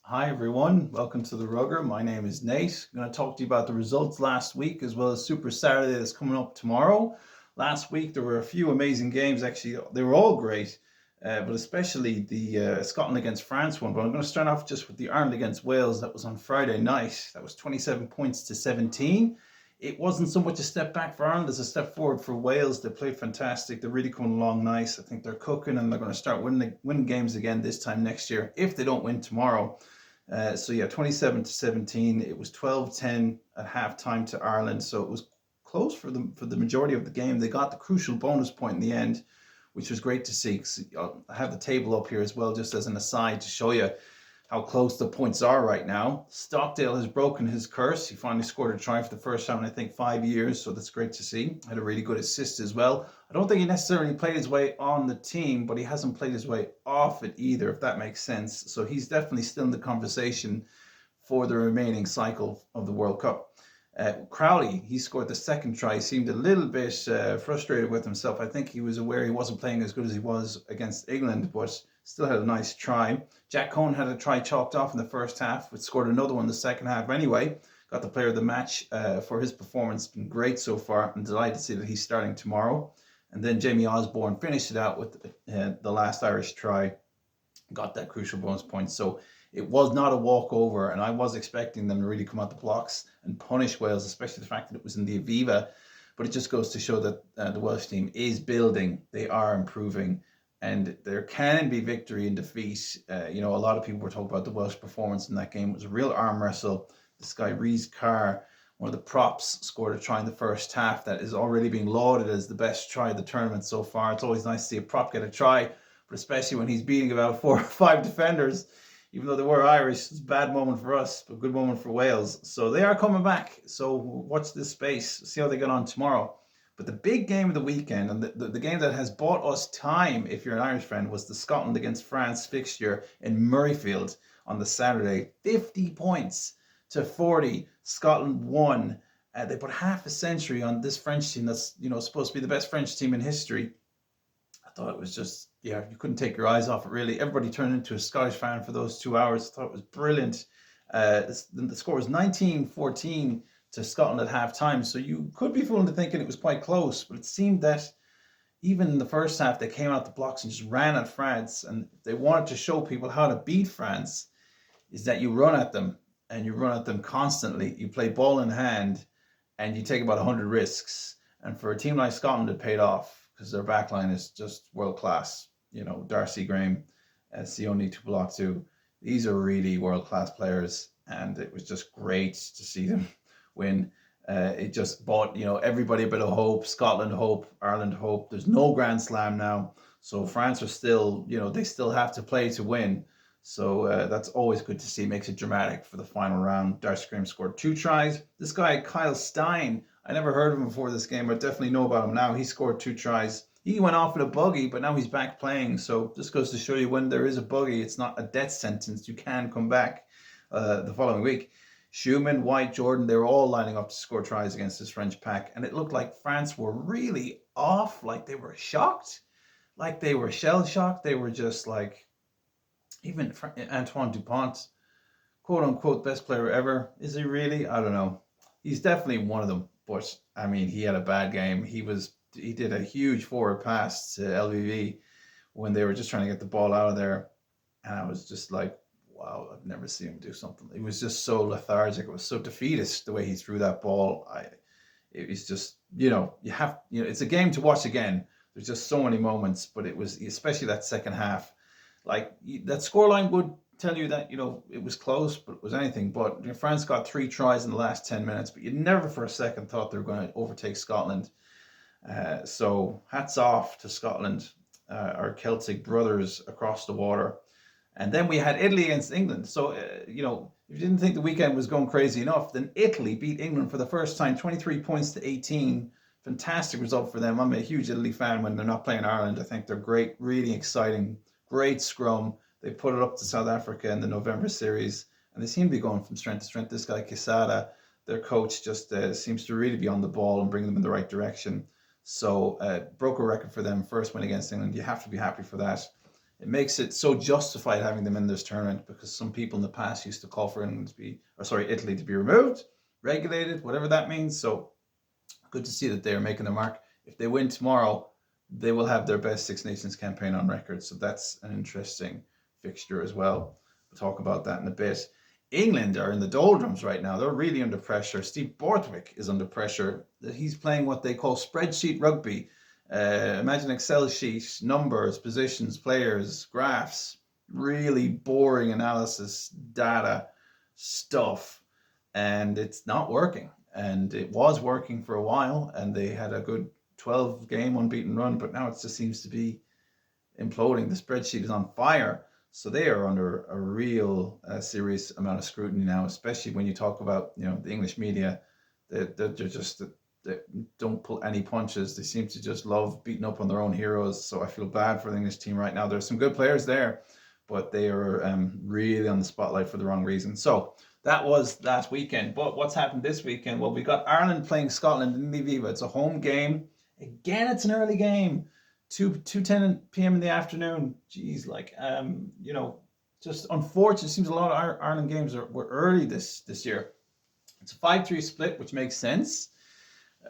Hi everyone, welcome to the Rugger. My name is Nate. I'm going to talk to you about the results last week as well as Super Saturday that's coming up tomorrow. Last week there were a few amazing games. Actually, they were all great, but especially the Scotland against France one. But I'm going to start off just with the Ireland against Wales that was on Friday night. That was 27 points to 17. It wasn't so much a step back for Ireland as a step forward for Wales. They played fantastic. They're really coming along nice. I think they're cooking and they're going to start winning games again this time next year if they don't win tomorrow. So yeah, 27 to 17. It was 12-10 at halftime to Ireland. So it was close for the majority of the game. They got the crucial bonus point in the end, which was great to see. I have the table up here as well, just as an aside to show you how close the points are right now. Stockdale has broken his curse. He finally scored a try for the first time in, I think, 5 years, so that's great to see. Had a really good assist as well. I don't think he necessarily played his way on the team, but he hasn't played his way off it either, if that makes sense. So he's definitely still in the conversation for the remaining cycle of the World Cup. Crowley, he scored the second try. He seemed a little bit frustrated with himself. I think he was aware he wasn't playing as good as he was against England, but still had a nice try. Jack Cohn had a try chalked off in the first half, but scored another one in the second half anyway. Got the player of the match for his performance. Been great so far. I'm delighted to see that he's starting tomorrow. And then Jamie Osborne finished it out with the last Irish try. Got that crucial bonus point. So it was not a walkover, and I was expecting them to really come out the blocks and punish Wales, especially the fact that it was in the Aviva. But it just goes to show that the Welsh team is building, they are improving, and there can be victory and defeat. A lot of people were talking about the Welsh performance in that game. It was a real arm wrestle. This guy, Rees Carr, one of the props, scored a try in the first half that is already being lauded as the best try of the tournament so far. It's always nice to see a prop get a try, but especially when he's beating about 4 or 5 defenders. Even though they were Irish, it's a bad moment for us, but a good moment for Wales. So they are coming back. So watch this space, see how they get on tomorrow. But the big game of the weekend, and the game that has bought us time, if you're an Irish fan, was the Scotland against France fixture in Murrayfield on the Saturday. 50 points to 40. Scotland won. They put half a century on this French team that's supposed to be the best French team in history. I thought it was just, you couldn't take your eyes off it, really. Everybody turned into a Scottish fan for those 2 hours. I thought it was brilliant. The score was 19-14 to Scotland at half time, so you could be fooled into thinking it was quite close, but it seemed that even in the first half, they came out the blocks and just ran at France, and they wanted to show people how to beat France, is that you run at them, and you run at them constantly. You play ball in hand, and you take about 100 risks. And for a team like Scotland, it paid off because their backline is just world class. Darcy Graham, Sione Tupulotu, these are really world class players, and it was just great to see them win. It just brought everybody a bit of hope. Scotland hope, Ireland hope. There's no Grand Slam now, so France are still they still have to play to win. So that's always good to see. Makes it dramatic for the final round. Darcy Graham scored 2 tries. This guy, Kyle Stein, I never heard of him before this game, but definitely know about him now. He scored 2 tries. He went off with a buggy, but now he's back playing. So this goes to show you when there is a buggy, it's not a death sentence. You can come back the following week. Schumann, White, Jordan, they were all lining up to score tries against this French pack. And it looked like France were really off, like they were shocked, like they were shell-shocked. They were just like, even Antoine Dupont, quote unquote best player ever. Is he really? I don't know. He's definitely one of them, but I mean, he had a bad game. He did a huge forward pass to LVV when they were just trying to get the ball out of there, and I was just like, wow, I've never seen him do something. It was just so lethargic. It was so defeatist the way he threw that ball. It was just it's a game to watch again. There's just so many moments, but it was especially that second half. Like that scoreline would tell you that it was close, but it was anything but. France got 3 tries in the last 10 minutes, but you never for a second thought they were going to overtake Scotland. So hats off to Scotland, our Celtic brothers across the water. And then we had Italy against England. So if you didn't think the weekend was going crazy enough, then Italy beat England for the first time, 23 points to 18. Fantastic result for them. I'm a huge Italy fan when they're not playing Ireland. I think they're great, really exciting. Great scrum. They put it up to South Africa in the November series, and they seem to be going from strength to strength. This guy Quesada, their coach, just seems to really be on the ball and bring them in the right direction. So broke a record for them, first win against England. You have to be happy for that. it makes it so justified having them in this tournament, because some people in the past used to call for England to be, or sorry, Italy to be removed, regulated, whatever that means. So good to see that they're making their mark. If they win tomorrow, they will have their best Six Nations campaign on record. So that's an interesting fixture as well. We'll talk about that in a bit. England are in the doldrums right now. They're really under pressure. Steve Borthwick is under pressure. He's playing what they call spreadsheet rugby. Imagine Excel sheet, numbers, positions, players, graphs, really boring analysis, data stuff, and it's not working. And it was working for a while, and they had a good 12-game unbeaten run, but now it just seems to be imploding. The spreadsheet is on fire. So they are under a real serious amount of scrutiny now, especially when you talk about, the English media. They're just, they don't pull any punches. They seem to just love beating up on their own heroes. So I feel bad for the English team right now. There's some good players there, but they are really on the spotlight for the wrong reason. So that was last weekend. But what's happened this weekend? Well, we got Ireland playing Scotland in Viva. It's a home game. Again, it's an early game. 2:10 p.m. in the afternoon. Jeez, just unfortunate. It seems a lot of Ireland games were early this year. It's a 5-3 split, which makes sense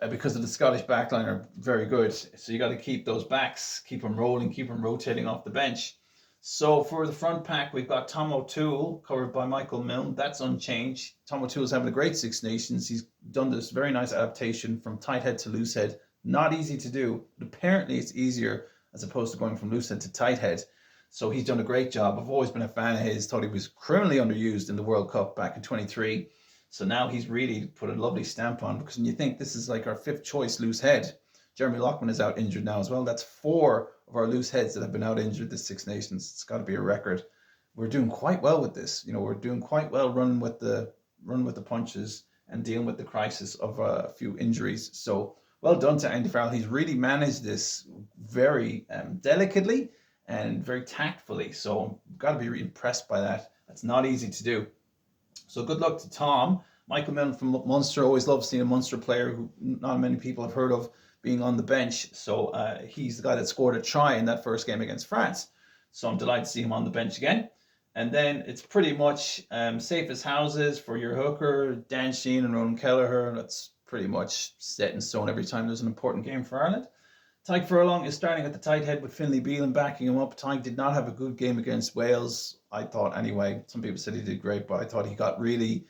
because of the Scottish backline are very good. So you got to keep those backs, keep them rolling, keep them rotating off the bench. So for the front pack, we've got Tom O'Toole, covered by Michael Milne. That's unchanged. Tom O'Toole's having a great Six Nations. He's done this very nice adaptation from tight head to loose head. Not easy to do, but apparently it's easier as opposed to going from loose head to tight head. So he's done a great job. I've always been a fan of his. Thought he was criminally underused in the World Cup back in 23. So now he's really put a lovely stamp on, because when you think this is like our fifth choice loose head, Jeremy Loughman is out injured now as well. That's 4 of our loose heads that have been out injured this Six Nations. It's got to be a record. We're doing quite well with this. We're doing quite well running with the punches and dealing with the crisis of a few injuries. So well done to Andy Farrell. He's really managed this very delicately and very tactfully. So I've got to be really impressed by that. That's not easy to do. So good luck to Tom. Michael Milne from Munster. Always love seeing a Munster player who not many people have heard of being on the bench. So he's the guy that scored a try in that first game against France. So I'm delighted to see him on the bench again. And then it's pretty much safe as houses for your hooker, Dan Sheehan and Ronan Kelleher. That's pretty much set in stone every time there's an important game for Ireland. Tadhg Furlong is starting at the tight head with Finlay Bealon backing him up. Tadhg did not have a good game against Wales, I thought anyway. Some people said he did great, but I thought he got really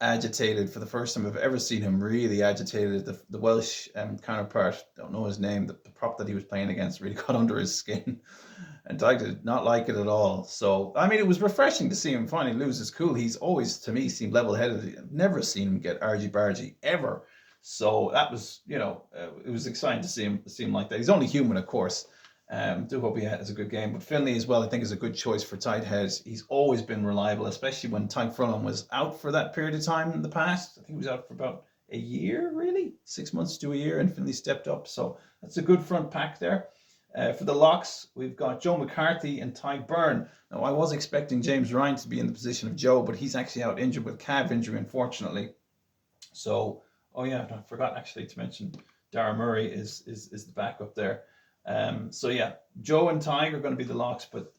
agitated for the first time I've ever seen him really agitated. The Welsh counterpart, don't know his name, the prop that he was playing against really got under his skin. And Tadhg did not like it at all. So, I mean, it was refreshing to see him finally lose his cool. He's always, to me, seemed level-headed. I've never seen him get argy-bargy, ever. So that was, it was exciting to see him like that. He's only human, of course. Do hope he has a good game. But Finlay as well, I think, is a good choice for tight head. He's always been reliable, especially when Tadhg Furlong was out for that period of time in the past. I think he was out for about a year, really. 6 months to a year, and Finlay stepped up. So that's a good front pack there. For the locks, we've got Joe McCarthy and Tadhg Byrne. Now, I was expecting James Ryan to be in the position of Joe, but he's actually out injured with calf injury, unfortunately. So, oh yeah, I forgot actually to mention Dara Murray is the backup there. So yeah, Joe and Tadhg are going to be the locks, but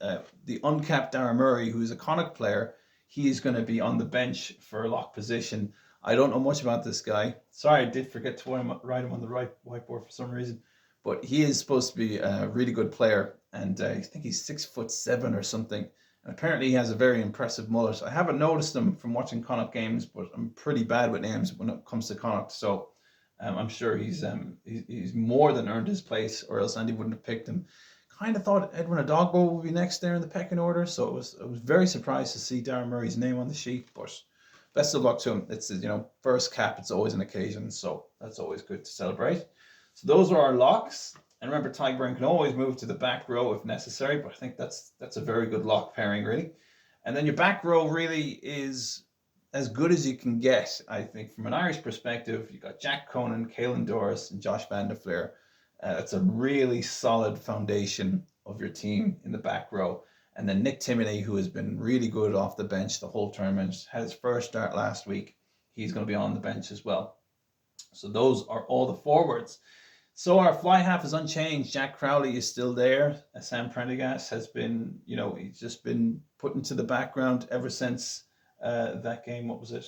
the uncapped Dara Murray, who is a Connacht player, he is going to be on the bench for a lock position. I don't know much about this guy. Sorry, I did forget to write him on the right whiteboard for some reason. But he is supposed to be a really good player, and I think he's 6'7" or something. And apparently he has a very impressive mullet. I haven't noticed him from watching Connacht games, but I'm pretty bad with names when it comes to Connacht. So I'm sure he's more than earned his place, or else Andy wouldn't have picked him. Kind of thought Edwin Adogbo would be next there in the pecking order, so I was very surprised to see Darren Murray's name on the sheet. But best of luck to him. It's first cap. It's always an occasion, so that's always good to celebrate. So those are our locks. And remember, Tadhg Byrne can always move to the back row if necessary, but I think that's a very good lock pairing, really. And then your back row really is as good as you can get, I think. From an Irish perspective, you've got Jack Conan, Caelan Doris, and Josh Van der Fleer. That's a really solid foundation of your team in the back row. And then Nick Timoney, who has been really good off the bench the whole tournament, had his first start last week. He's going to be on the bench as well. So those are all the forwards. So our fly half is unchanged. Jack Crowley is still there. Sam Prendergast has been, he's just been put into the background ever since that game. What was it?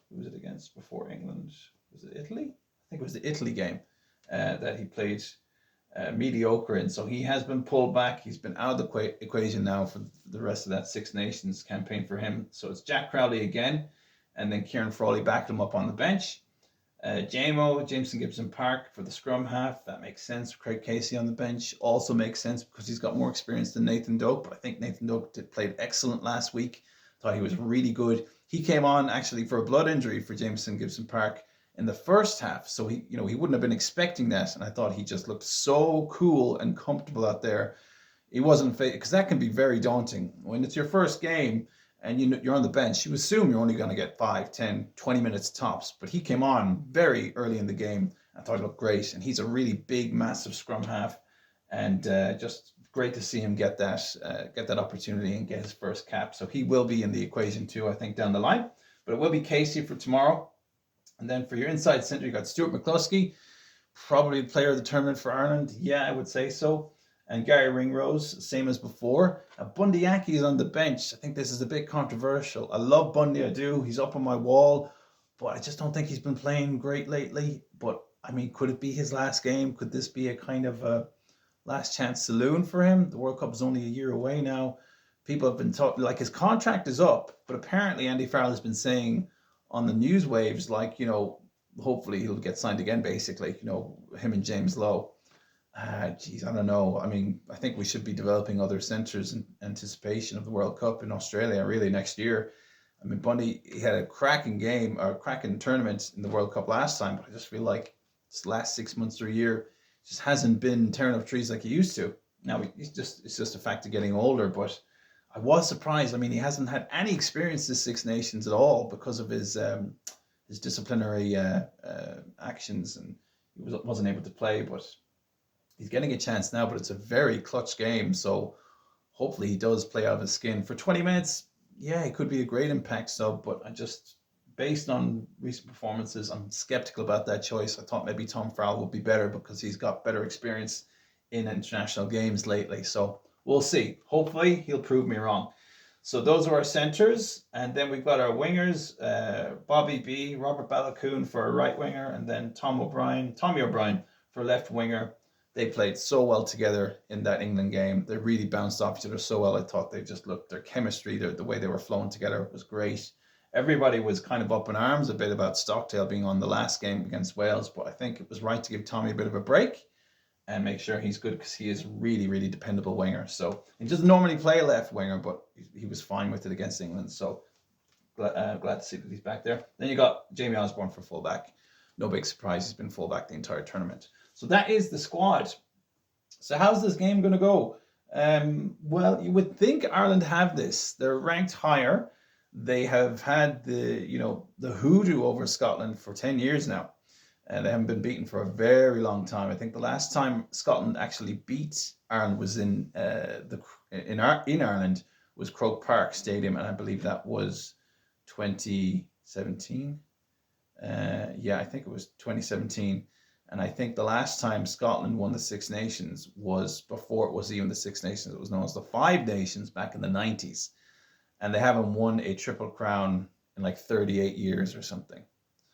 Who was it against before England? Was it Italy? I think it was the Italy game that he played mediocre in. So he has been pulled back. He's been out of the equation now for the rest of that Six Nations campaign for him. So it's Jack Crowley again, and then Kieran Frawley backed him up on the bench. Jameson Gibson Park for the scrum half. That makes sense. Craig Casey on the bench also makes sense because he's got more experience than Nathan Doak. But I think Nathan Doak played excellent last week. Thought he was really good. He came on actually for a blood injury for Jameson Gibson Park in the first half, so he wouldn't have been expecting that. And I thought he just looked so cool and comfortable out there. He wasn't, because that can be very daunting when it's your first game and you're on the bench. You assume you're only going to get 5, 10, 20 minutes tops. But he came on very early in the game. I thought he looked great. And he's a really big, massive scrum half. And just great to see him get that opportunity and get his first cap. So he will be in the equation too, I think, down the line. But it will be Casey for tomorrow. And then for your inside centre, you got Stuart McCluskey, probably the player of the tournament for Ireland. Yeah, I would say so. And Gary Ringrose, same as before. Bundy Aki is on the bench. I think this is a bit controversial. I love Bundy, I do. He's up on my wall, but I just don't think he's been playing great lately. But, I mean, could it be his last game? Could this be a kind of a last chance saloon for him? The World Cup is only a year away now. People have been talking, like his contract is up, but apparently Andy Farrell has been saying on the news waves, like, hopefully he'll get signed again, basically, him and James Lowe. I don't know. I mean, I think we should be developing other centres in anticipation of the World Cup in Australia, really, next year. I mean, Bundy, he had a cracking game, or a cracking tournament in the World Cup last time, but I just feel like this last 6 months or a year just hasn't been tearing up trees like he used to. Now, it's just a fact of getting older, but I was surprised. I mean, he hasn't had any experience this Six Nations at all because of his disciplinary actions, and he wasn't able to play, but he's getting a chance now, but it's a very clutch game. So hopefully he does play out of his skin for 20 minutes. Yeah, it could be a great impact sub, but based on recent performances, I'm skeptical about that choice. I thought maybe Tom Farrell would be better because he's got better experience in international games lately. So we'll see. Hopefully he'll prove me wrong. So those are our centres. And then we've got our wingers, Bobby B, Robert Balakoon for a right winger, and then Tommy O'Brien for left winger. They played so well together in that England game. They really bounced off each other so well. I thought their chemistry, the way they were flowing together was great. Everybody was kind of up in arms a bit about Stockdale being on the last game against Wales, but I think it was right to give Tommy a bit of a break and make sure he's good because he is really, really dependable winger. So he doesn't normally play a left winger, but he was fine with it against England. So glad to see that he's back there. Then you got Jamie Osborne for fullback. No big surprise, he's been fullback the entire tournament. So that is the squad. So how's this game going to go? Well, you would think Ireland have this. They're ranked higher. They have had the hoodoo over Scotland for 10 years now. And they haven't been beaten for a very long time. I think the last time Scotland actually beat Ireland was in Ireland was Croke Park Stadium, and I believe that was 2017. I think it was 2017. And I think the last time Scotland won the Six Nations was before it was even the Six Nations. It was known as the Five Nations back in the 90s. And they haven't won a Triple Crown in like 38 years or something.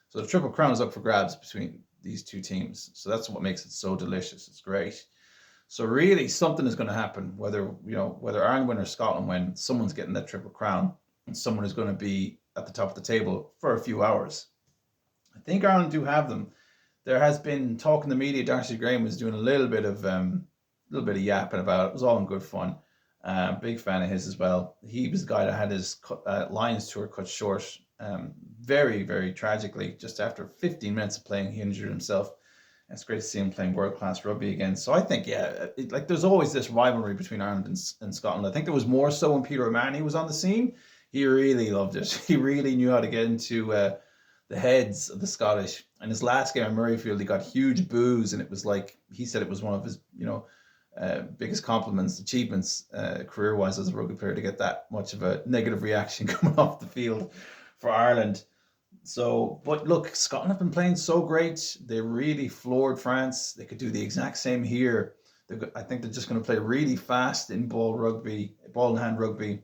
So the Triple Crown is up for grabs between these two teams. So that's what makes it so delicious. It's great. So really something is going to happen, whether Ireland win or Scotland win, someone's getting that Triple Crown and someone is going to be at the top of the table for a few hours. I think Ireland do have them. There has been talk in the media. Darcy Graham was doing a little bit of yapping about it. It was all in good fun. Big fan of his as well. He was the guy that had his Lions tour cut short very, very tragically. Just after 15 minutes of playing, he injured himself. And it's great to see him playing world-class rugby again. So I think, there's always this rivalry between Ireland and Scotland. I think there was more so when Peter O'Mahony was on the scene. He really loved it. He really knew how to get into the heads of the Scottish. And his last game at Murrayfield, he got huge boos, and it was like, he said it was one of his, biggest compliments, achievements, career-wise as a rugby player, to get that much of a negative reaction coming off the field for Ireland. So, but look, Scotland have been playing so great. They really floored France. They could do the exact same here. I think they're just going to play really fast in ball and hand rugby.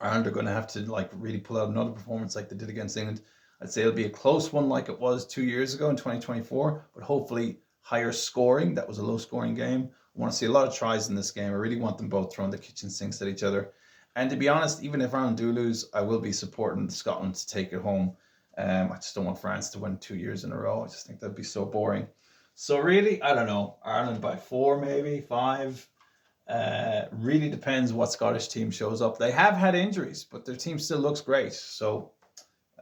Ireland are going to have to like really pull out another performance like they did against England. I'd say it'll be a close one like it was 2 years ago in 2024, but hopefully higher scoring. That was a low scoring game. I want to see a lot of tries in this game. I really want them both throwing the kitchen sinks at each other. And to be honest, even if Ireland do lose, I will be supporting Scotland to take it home. I just don't want France to win 2 years in a row. I just think that'd be so boring. So really, I don't know. Ireland by 4, maybe 5. Really depends what Scottish team shows up. They have had injuries, but their team still looks great. So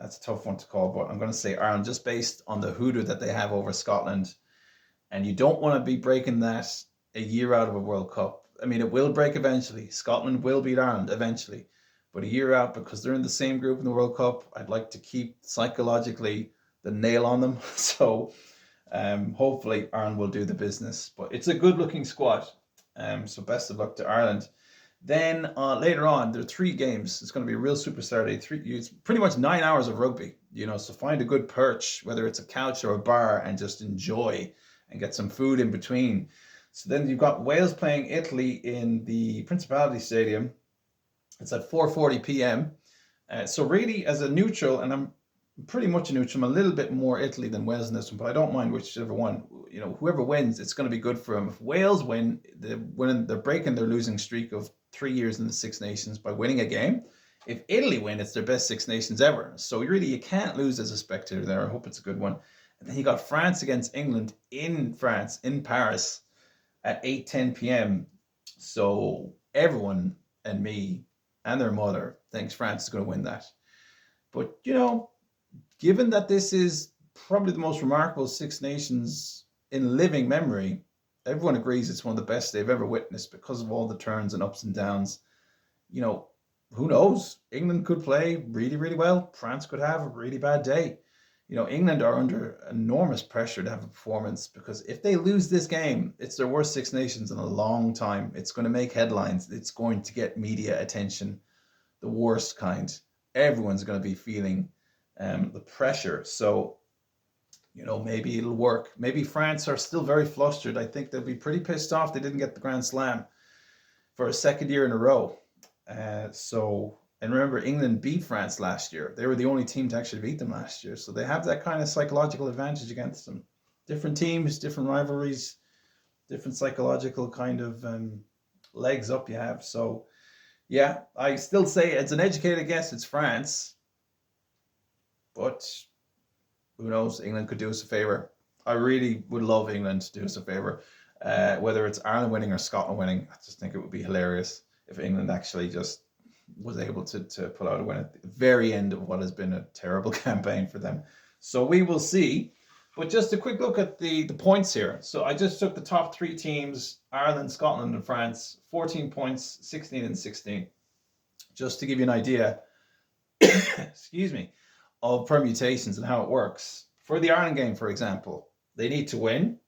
that's a tough one to call. But I'm going to say Ireland just based on the hoodoo that they have over Scotland. And you don't want to be breaking that a year out of a World Cup. I mean, it will break eventually. Scotland will beat Ireland eventually. But a year out, because they're in the same group in the World Cup, I'd like to keep psychologically the nail on them. So hopefully Ireland will do the business. But it's a good looking squad. So best of luck to Ireland. Then later on, there are 3 games. It's going to be a real Super Saturday. It's pretty much 9 hours of rugby. So find a good perch, whether it's a couch or a bar, and just enjoy and get some food in between. So then you've got Wales playing Italy in the Principality Stadium. It's at 4:40 p.m. So really, as a neutral, and I'm pretty much a neutral, I'm a little bit more Italy than Wales in this one, but I don't mind whichever one. Whoever wins, it's going to be good for them. If Wales win, they're breaking their losing streak of 3 years in the Six Nations by winning a game. If Italy win, it's their best Six Nations ever. So really, you can't lose as a spectator there. I hope it's a good one. And then you got France against England in France, in Paris, at 8:10 p.m. So everyone and me and their mother thinks France is going to win that. But, given that this is probably the most remarkable Six Nations in living memory, everyone agrees it's one of the best they've ever witnessed because of all the turns and ups and downs. Who knows? England could play really, really well. France could have a really bad day. England are under enormous pressure to have a performance because if they lose this game, it's their worst Six Nations in a long time. It's going to make headlines. It's going to get media attention, the worst kind. Everyone's going to be feeling the pressure. So, maybe it'll work. Maybe France are still very flustered. I think they'll be pretty pissed off they didn't get the Grand Slam for a second year in a row. And remember, England beat France last year. They were the only team to actually beat them last year. So they have that kind of psychological advantage against them. Different teams, different rivalries, different psychological kind of legs up you have. So, yeah, I still say it's an educated guess. It's France. But who knows? England could do us a favour. I really would love England to do us a favour. Whether it's Ireland winning or Scotland winning, I just think it would be hilarious if England actually just was able to pull out a win at the very end of what has been a terrible campaign for them. So we will see. But just a quick look at the points here. So I just took the top 3 teams, Ireland, Scotland, and France, 14 points, 16 and 16. Just to give you an idea, excuse me, of permutations and how it works. For the Ireland game, for example, they need to win,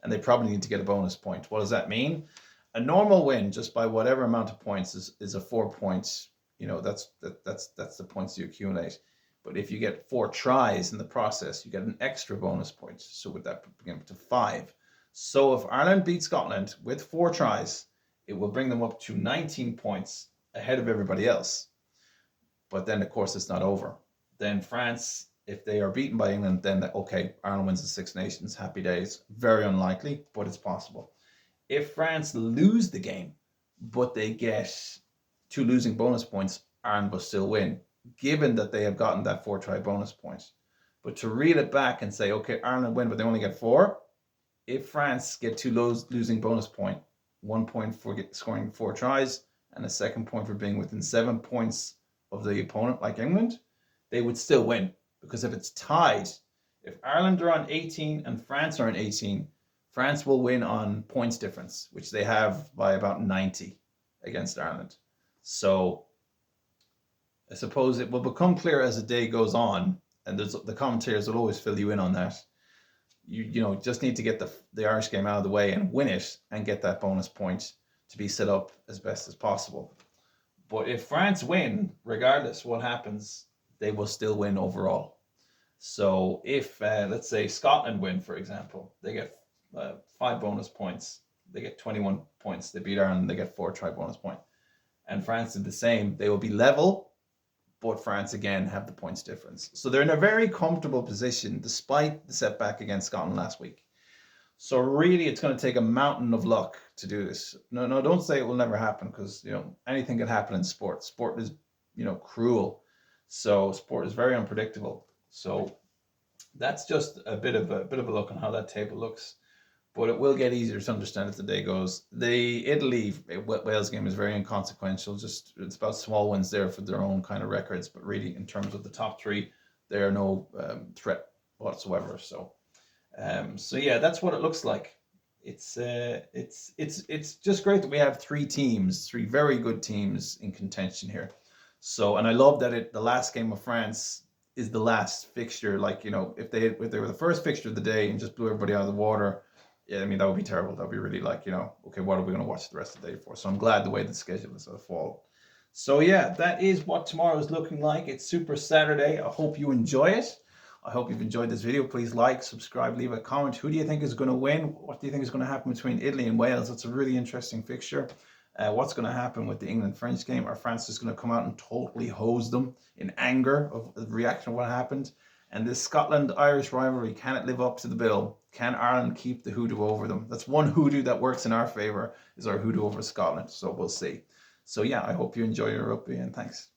and they probably need to get a bonus point. What does that mean? A normal win, just by whatever amount of points, is a 4 points. That's the points you accumulate. But if you get 4 tries in the process, you get an extra bonus point. So would that bring up to 5? So if Ireland beats Scotland with 4 tries, it will bring them up to 19 points ahead of everybody else. But then, of course, it's not over. Then France, if they are beaten by England, then Ireland wins the Six Nations. Happy days. Very unlikely, but it's possible. If France lose the game, but they get 2 losing bonus points, Ireland will still win, given that they have gotten that 4 try bonus point. But to reel it back and say, okay, Ireland win, but they only get 4, if France get 2 losing bonus point, 1 point for scoring 4 tries, and a second point for being within 7 points of the opponent, like England, they would still win. Because if it's tied, if Ireland are on 18 and France are on 18, France will win on points difference, which they have by about 90 against Ireland. So I suppose it will become clear as the day goes on, and the commentators will always fill you in on that. You just need to get the Irish game out of the way and win it and get that bonus point to be set up as best as possible. But if France win, regardless what happens, they will still win overall. So if, let's say, Scotland win, for example, they get 5 bonus points. They get 21 points. They beat Ireland, they get 4 try bonus point. And France did the same. They will be level, but France again have the points difference. So they're in a very comfortable position despite the setback against Scotland last week. So really, it's going to take a mountain of luck to do this. No, don't say it will never happen, because anything can happen in sport. Sport is cruel. So sport is very unpredictable. So that's just a bit of a look on how that table looks. But it will get easier to understand as the day goes. The Italy Wales game is very inconsequential. Just it's about small wins there for their own kind of records. But really, in terms of the top three, they are no threat whatsoever. So yeah, that's what it looks like. It's just great that we have 3 teams, 3 very good teams in contention here. So, and I love that the last game of France is the last fixture. Like, if they were the first fixture of the day and just blew everybody out of the water, yeah, I mean, that would be terrible. That would be really like, okay, what are we going to watch the rest of the day for? So I'm glad the way the schedule is fall. So yeah, that is what tomorrow is looking like. It's Super Saturday. I hope you enjoy it. I hope you've enjoyed this video. Please like, subscribe, leave a comment. Who do you think is going to win? What do you think is going to happen between Italy and Wales? That's a really interesting fixture. What's going to happen with the England-French game? Are France just going to come out and totally hose them in anger of the reaction of what happened? And this Scotland-Irish rivalry, can it live up to the bill? Can Ireland keep the hoodoo over them? That's one hoodoo that works in our favour, is our hoodoo over Scotland. So we'll see. So yeah, I hope you enjoy your rugby, and thanks.